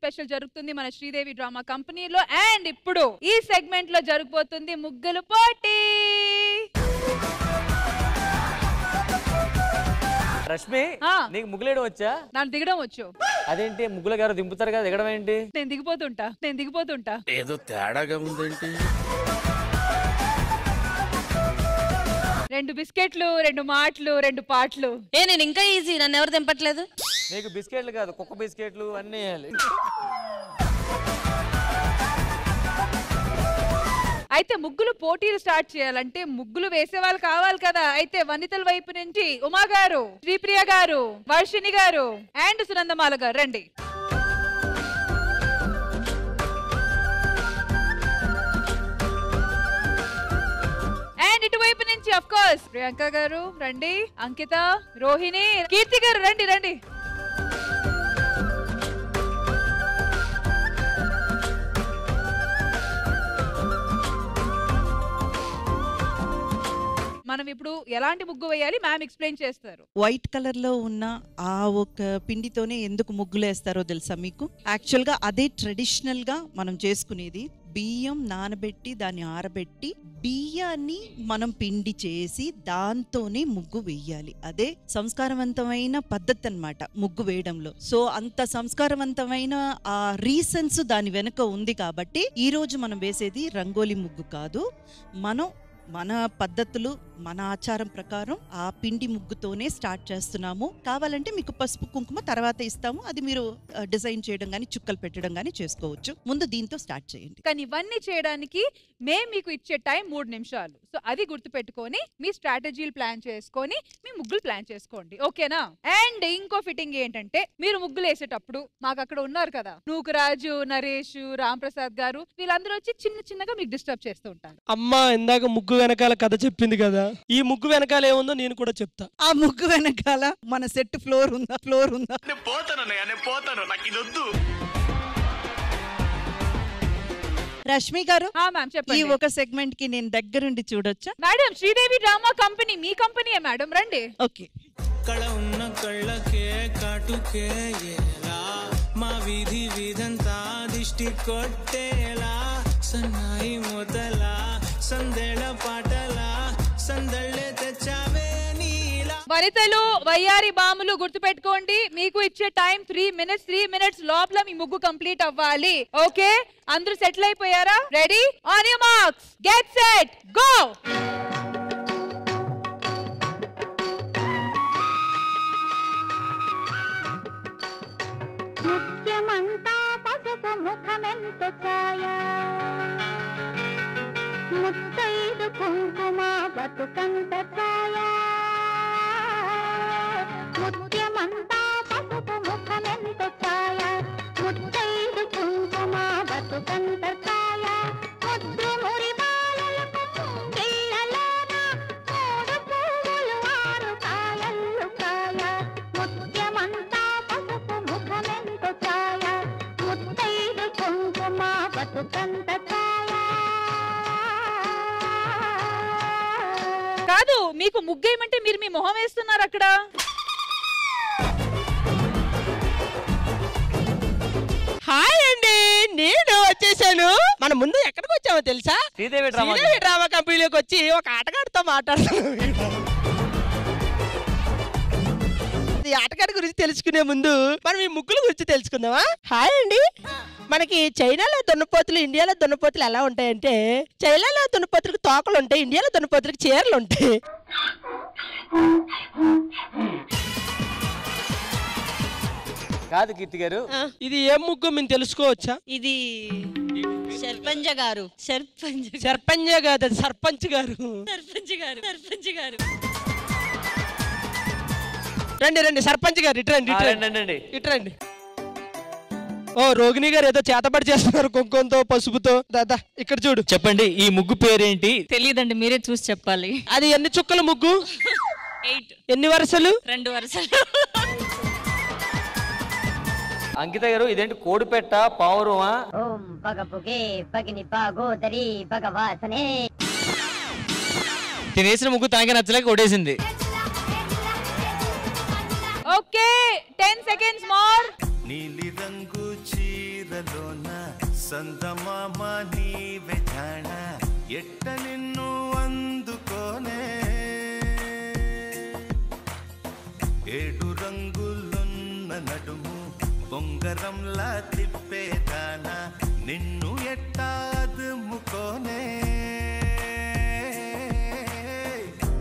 Special జరుగుతుంది మన Sridevi drama కంపెనీలో. అండ్ ఇప్పుడు ఈ సెగ్మెంట్ లో జరగబోతుంది ముగ్గులు పోటీ. రష్మి, నీకు ముగ్గులేయడం వచ్చా? నాకు దిగడం వచ్చు. అదేంటి ముగ్గుల గారు దింపుతారు కదా, దిగడం ఏంటి? నేను దిగిపోతుంటా. ఏదో తేడాగా ఉందేంటి? 2 బిస్కెట్లు, 2 మాటలు, 2 పాటలు. నేను ఇంకా ఈజీ, నన్ను ఎవరు దింపట్లేదు. నీకు బిస్కెట్లు కాదు, కుక్క బిస్కెట్లు అన్నీ వేయాలి. అయితే ముగ్గులు పోటీలు స్టార్ట్ చేయాలంటే ముగ్గులు వేసే వాళ్ళు కావాలి కదా. అయితే వనితల వైపు నుంచి ఉమా గారు, శ్రీప్రియ గారు, వర్షిణి గారు అండ్ సునందమాల గారు రండి. అండ్ ఇటువైపు నుంచి ఆఫ్ కోర్స్ ప్రియాంక గారు రండి, అంకిత, రోహిణి, కీర్తి గారు రండి రండి. మనం ఇప్పుడు ఎలాంటి ముగ్గు వేయాలి మ్యామ్ ఎక్స్ప్లెయిన్ చేస్తారు. వైట్ కలర్ లో ఉన్న ఆ ఒక పిండితోనే ఎందుకు ముగ్గులు వేస్తారో తెలుసా మీకు? యాక్చువల్ గా అదే ట్రెడిషనల్ గా మనం చేసుకునేది. బియ్యం నానబెట్టి దాన్ని ఆరబెట్టి బియ్యాన్ని మనం పిండి చేసి దాంతోనే ముగ్గు వేయాలి. అదే సంస్కారవంతమైన పద్ధతి అన్నమాట ముగ్గు వేయడంలో. సో అంత సంస్కారవంతమైన ఆ రీజన్స్ దాని వెనుక ఉంది కాబట్టి ఈ రోజు మనం వేసేది రంగోలి ముగ్గు కాదు. మన పద్ధతులు, మన ఆచారం ప్రకారం ఆ పిండి ముగ్గుతోనే స్టార్ట్ చేస్తున్నాము. కావాలంటే మీకు పసుపు కుంకుమ తర్వాత ఇస్తాము, అది మీరు డిజైన్ చేయడం గానీ చుక్కలు పెట్టడం గానీ చేసుకోవచ్చు. ముందు దీంతో స్టార్ట్ చేయండి. కానీ ఇవన్నీ చేయడానికి మేము మీకు ఇచ్చే టైం 3 నిమిషాలు. సో అది గుర్తు పెట్టుకొని మీ స్ట్రాటజీలు ప్లాన్ చేసుకొని మీ ముగ్గులు ప్లాన్ చేసుకోండి, ఓకేనా? అండ్ ఇంకో ఫిట్టింగ్ ఏంటంటే మీరు ముగ్గులు వేసేటప్పుడు మాకు అక్కడ ఉన్నారు కదా నూకరాజు, నరేష్, రామ్ ప్రసాద్ గారు, వీళ్ళందరూ వచ్చి చిన్నగా మీకు డిస్టర్బ్ చేస్తూ ఉంటారు. అమ్మా ఇందాక ముగ్గు వెనకాల కథ చెప్పింది కదా, ఈ ముగ్గు వెనకాల ఏముందో నేను కూడా చెప్తా. ఆ ముగ్గు వెనకాల మన సెట్ ఫ్లోర్ ఉందా? నేను పోతాను, నాకు ఇది వద్దు. రష్మి గారు, ఈ ఒక సెగ్మెంట్ కి నేను దగ్గరుండి చూడొచ్చా? మేడం, శ్రీదేవి డ్రామా కంపెనీ మీ కంపెనీయే మేడం, రండి. ఓకే. కళ ఉన్న కళ్ళకే కాటుకే ఎలా మా వీధి వీధంతా దిష్టి కొట్టేలా సన్నాయి మొదలా సందేళ పాటలా సందళ్ళే తెచ్చావే నీలా. వనితలు, వయ్యారి బాములు గుర్తుపెట్టుకోండి, మీకు ఇచ్చే టైం 3 మినిట్స్ లోపల మీ ముగ్గు కంప్లీట్ అవ్వాలి, ఓకే? అందరూ సెటిల్ అయిపోయారా? Ready? On your marks, get set, go. ముఖ్యమంతా పసుపు ముఖమెంత ఛాయ, ముత్తైదు కుంకుమ బతుకంత ఛాయ. ముఖ్యమంతా పసుపు ముఖమెంత ఛాయ, ముత్తైదు కుంకుమ బతుకంత ఛాయ. ముద్దు మురి బాలలకు ముంగిళ్ళలోన 3 పువ్వులు 6 కాయలు కాయ. ముఖ్యమంతా పసుపు ముఖమెంత ఛాయ, ముత్తైదు కుంకుమ బతుకంత ఛాయ. కాదు, మీకు ముగ్గేయమంటే మీరు మీ మొహం వేస్తున్నారు అక్కడ. హాయ్ అండి, నేను వచ్చేసాను. మనం ముందు ఎక్కడికి వచ్చామో తెలుసా? శ్రీదేవి డ్రామా కంపెనీలోకి వచ్చి ఒక ఆటగాడితో మాట్లాడుతున్నాం. ఈ ఆటగాడి గురించి తెలుసుకునే ముందు మనం ఈ ముగ్గుల గురించి తెలుసుకుందామా? హాయ్ అండి. మనకి చైనాలో దున్నపోతులు, ఇండియాలో దున్నపోతులు ఎలా ఉంటాయంటే, చైనాలో దున్నపోతులకు తోకలు ఉంటాయి, ఇండియాలో దున్నపోతులకు చీరలు ఉంటాయి. కాదు కీర్తి గారు, ఇది ఏం ముగ్గు మేము తెలుసుకోవచ్చా? ఇది సర్పంచ్ గారు. సర్పంచ్ కాదు, అది సర్పంచ్ గారు. రండి సర్పంచ్ గారు, ఇట్రండి. ఓ రోగిణి గారు ఏదో చేతబడి చేస్తున్నారు కుంకుమతో, పసుపుతో. దాదా ఇక్కడ చూడు. చెప్పండి, ఈ ముగ్గు పేరేంటి? తెలియదండి, మీరే చూసి చెప్పాలి. అది ఎన్ని చుక్కల ముగ్గు? 8. ఎన్ని వరుసలు? 2 వరుసలు. అంకిత గారు, ఇదేంటి కోడిపెట్ట పావురమా? ఓం పగపుగే పగిని పాగోదరి భగవాసనే. తినేసిన ముగ్గు తనకి నచ్చలేక కొట్టేసింది. Okay, 10 seconds more. నీలి రంగు చీర చీరలోన సందమామ నీవే జాణ ఎట్ట నిన్ను అందుకోనే ఏడు రంగులున్న నడుము బొంగరంలా తిప్పేదానా నిన్ను ఎట్టా అదుముకోనే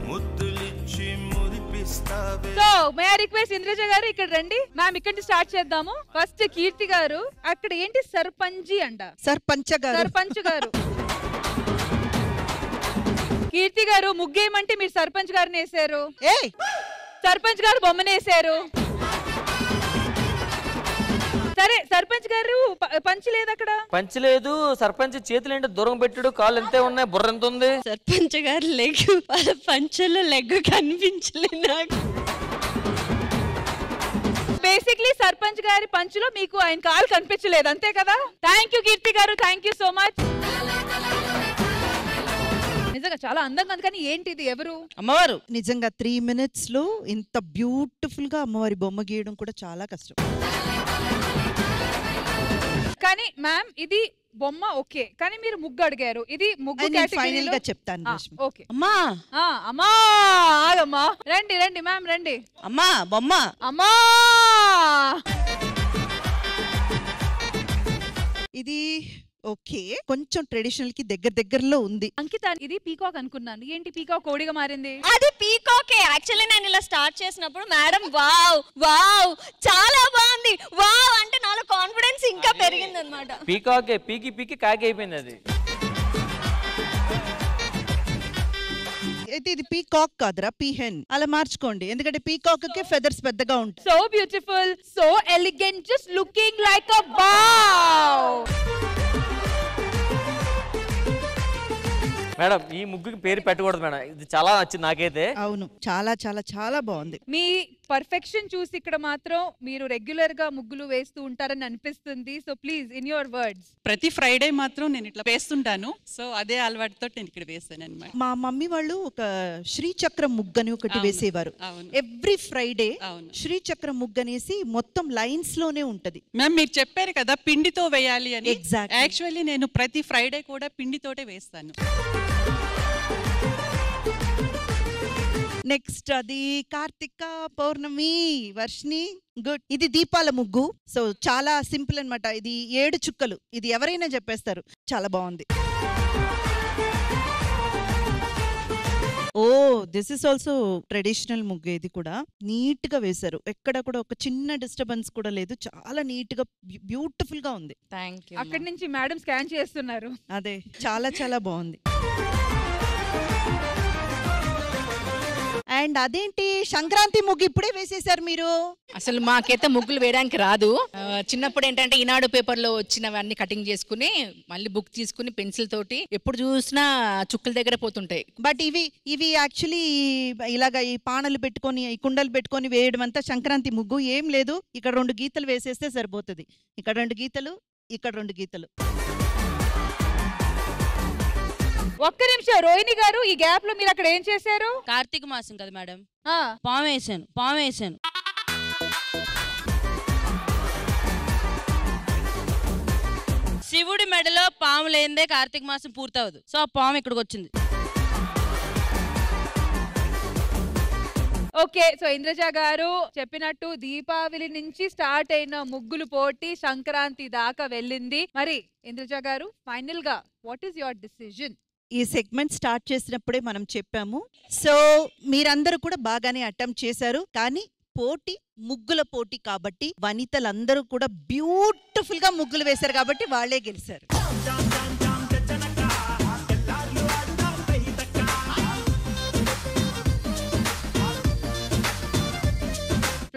ముద్దులిచ్చి మురిపిస్తావే. So may I request Indraja గారు ఇక్కడ రండి. మ్యామ్ ఇక్కడ నుంచి స్టార్ట్ చేద్దాము. ఫస్ట్ కీర్తి గారు, అక్కడ ఏంటి సర్పంచి అంట? సర్పంచ్ గారు కీర్తి గారు ముగ్గేయమంటే మీరు సర్పంచ్ గారిని వేసారు. సర్పంచ్ గారు బొమ్మనేసారు. సరే సర్పంచ్ గారు పంచి లేదు అక్కడ. పంచి లేదు. సర్పంచ్ చేతులు ఏంటి దూరం పెట్టాడు, కాళ్ళు ఎంతే ఉన్నాయి, బుర్ర ఎంత ఉంది. సర్పంచ్ గారు లెగ్, వాళ్ళ పంచలో లెగ్ కనిపించలేదు నాకు. బేసిక్లీ సర్పంచ్ గారి పంచులో మీకు ఆయన కాలు కనిపించలేదు, అంతే కదా? థ్యాంక్ యూ కీర్తి గారు, థ్యాంక్ యూ సో మచ్. నిజంగా చాలా అందంగా ఉంది. కానీ ఏంటి ఇది, ఎవరు? అమ్మవారు. నిజంగా 3 minutes లో ఇంత బ్యూటిఫుల్ గా అమ్మవారి బొమ్మ గీయడం కూడా చాలా కష్టం. కానీ మ్యామ్ ఇది బొమ్మ ఓకే, కానీ మీరు ముగ్గు అడిగారు. ఇది ముగ్గు ఫైనల్ గా చెప్తాను. ఓకే అమ్మా అమ్మా ఆగమ్మా, రండి రండి మ్యామ్ రండి. అమ్మా బొమ్మ. అమ్మా ఇది ఓకే, కొంచెం ట్రెడిషనల్ కి దగ్గరలో ఉంది. అంకిత, ఇది పీకాక్ అనుకున్నాను. ఏంటి పీకాక్ కోడిగా మారింది? అది పీకాకే. యాక్చువల్లీ నేను ఇలా స్టార్ట్ చేసినప్పుడు మేడం వావ్ వావ్ చాలా బాగుంది వావ్ అంటే నాలో కాన్ఫిడెన్స్ ఇంకా పెరిగింది అనమాట. పీకాకే పీకి పీకి కాకి అయిపోయింది అది. అయితే ఇది పీకాక్ కాదురా, పీహెన్. అలా మార్చుకోండి, ఎందుకంటే పీకాక్ కి ఫెదర్స్ పెద్దగా ఉంటాయి. So beautiful, so elegant, just looking like a wow. Madam ఈ ముగ్గుకి పేరు పెట్టకూడదు మేడం, ఇది చాలా నచ్చింది నాకైతే. అవును, చాలా చాలా చాలా బాగుంది. మీ పర్ఫెక్షన్ చూసి ఇక్కడ మాత్రం మీరు రెగ్యులర్ గా ముగ్గులు వేస్తూ ఉంటారని అనిపిస్తుంది. So please in your words. ప్రతి ఫ్రైడే మాత్రం నేను ఇట్లా వేస్తుంటాను. సో అదే అలవాటుతో నేను ఇక్కడ వేసాను అన్నమాట. మా మమ్మీ వాళ్ళు ఒక శ్రీచక్రం ముగ్గని ఒకటి వేసేవారు. ఎవ్రీ ఫ్రైడే శ్రీచక్రం ముగ్గనేసి మొత్తం లైన్స్ లోనే ఉంటది. మ్యామ్ మీరు చెప్పారు కదా పిండితో వేయాలి అని. ఎగ్జాక్ట్లీ. యాక్చువల్లీ నేను ప్రతి ఫ్రైడే కూడా పిండితోటే వేస్తాను. నెక్స్ట్ అది కార్తిక పౌర్ణమి, వర్షిని. గుడ్. ఇది దీపాల ముగ్గు. సో చాలా సింపుల్ అన్నమాట. ఇది 7 చుక్కలు. ఇది ఎవరైనా చెప్పేస్తారు. చాలా బాగుంది. ఓ this is also traditional muggu. ఇది కూడా నీట్ గా వేశారు. ఎక్కడ కూడా ఒక చిన్న డిస్టర్బెన్స్ కూడా లేదు. చాలా నీట్ గా బ్యూటిఫుల్ గా ఉంది. అక్కడి నుంచి మేడం స్కాన్ చేస్తున్నారు. అదే చాలా చాలా బాగుంది. అండ్ అదేంటి సంక్రాంతి ముగ్గు ఇప్పుడే వేసేసారు మీరు? అసలు మాకైతే ముగ్గులు వేయడానికి రాదు. చిన్నప్పుడు ఏంటంటే ఈనాడు పేపర్ లో వచ్చినవన్నీ కటింగ్ చేసుకుని మళ్ళీ బుక్ తీసుకుని పెన్సిల్ తోటి ఎప్పుడు చూసినా చుక్కల దగ్గర పోతుంటాయి. బట్ ఇవి యాక్చువల్లీ ఇలాగ ఈ పానలు పెట్టుకొని ఈ కుండలు పెట్టుకొని వేయడం అంతా సంక్రాంతి ముగ్గు ఏం లేదు. ఇక్కడ 2 గీతలు వేసేస్తే సరిపోతుంది. ఇక్కడ 2 గీతలు, ఇక్కడ 2 గీతలు. ఒక్క నిమిషం రోహిణి గారు, ఈ గ్యాప్ లో మీరు అక్కడ ఏం చేశారు? కార్తీక మాసం కదా మేడం, పాము వేసాను. శివుడి మెడలో పాము లేనిదే కార్తీక మాసం పూర్తవదు. సో ఆ పాము ఇక్కడికి వచ్చింది. ఓకే, సో ఇంద్రజ గారు చెప్పినట్టు దీపావళి నుంచి స్టార్ట్ అయిన ముగ్గులు పోటీ సంక్రాంతి దాకా వెళ్ళింది. మరి ఇంద్రజ గారు ఫైనల్ గా వాట్ ఈస్ యువర్ డిసిజన్? ఈ సెగ్మెంట్ స్టార్ట్ చేసినప్పుడే మనం చెప్పాము. సో మీరందరూ కూడా బాగానే అటెంప్ట్ చేశారు. కానీ పోటీ ముగ్గుల పోటీ కాబట్టి వనితలందరూ కూడా బ్యూటిఫుల్ గా ముగ్గులు వేశారు కాబట్టి వాళ్ళే గెలిచారు.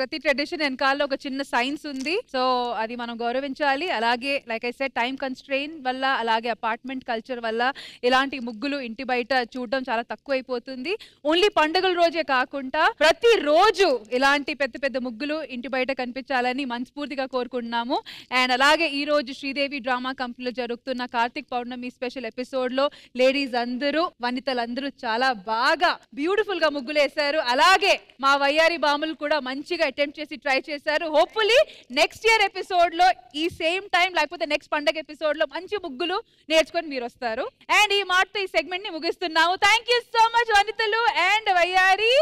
ప్రతి ట్రెడిషన్ వెనకాల ఒక చిన్న సైన్స్ ఉంది. సో అది మనం గౌరవించాలి. అలాగే like I said time constrain వల్ల, అలాగే అపార్ట్మెంట్ కల్చర్ వల్ల ఇలాంటి ముగ్గులు ఇంటి బయట చూడడం చాలా తక్కువైపోతుంది. ఓన్లీ పండుగల రోజే కాకుండా ప్రతి రోజు ఇలాంటి పెద్ద పెద్ద ముగ్గులు ఇంటి బయట కనిపించాలని మనస్ఫూర్తిగా కోరుకుంటున్నాము. అండ్ అలాగే ఈ రోజు శ్రీదేవి డ్రామా కంపెనీలో జరుగుతున్న కార్తీక్ పౌర్ణమి స్పెషల్ ఎపిసోడ్ లో లేడీస్ అందరూ, వనితలందరూ చాలా బాగా బ్యూటిఫుల్ గా ముగ్గులు వేశారు. అలాగే మా వయ్యారి బాములు కూడా మంచిగా అటెంప్ట్ చేసి ట్రై చేశారు. హోప్ఫుల్లీ నెక్స్ట్ ఇయర్ ఎపిసోడ్ లో ఈ సేమ్ టైం లేకపోతే నెక్స్ట్ పండగ ఎపిసోడ్ లో మంచి ముగ్గులు నేర్చుకొని మీరు వస్తారు. అండ్ ఈ మాటతో ఈ సెగ్మెంట్ ని ముగిస్తున్నాము. థ్యాంక్ యూ సో మచ్ వనితలు అండ్ వయ్యారి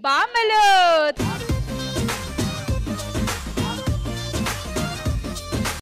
బామ్మలు.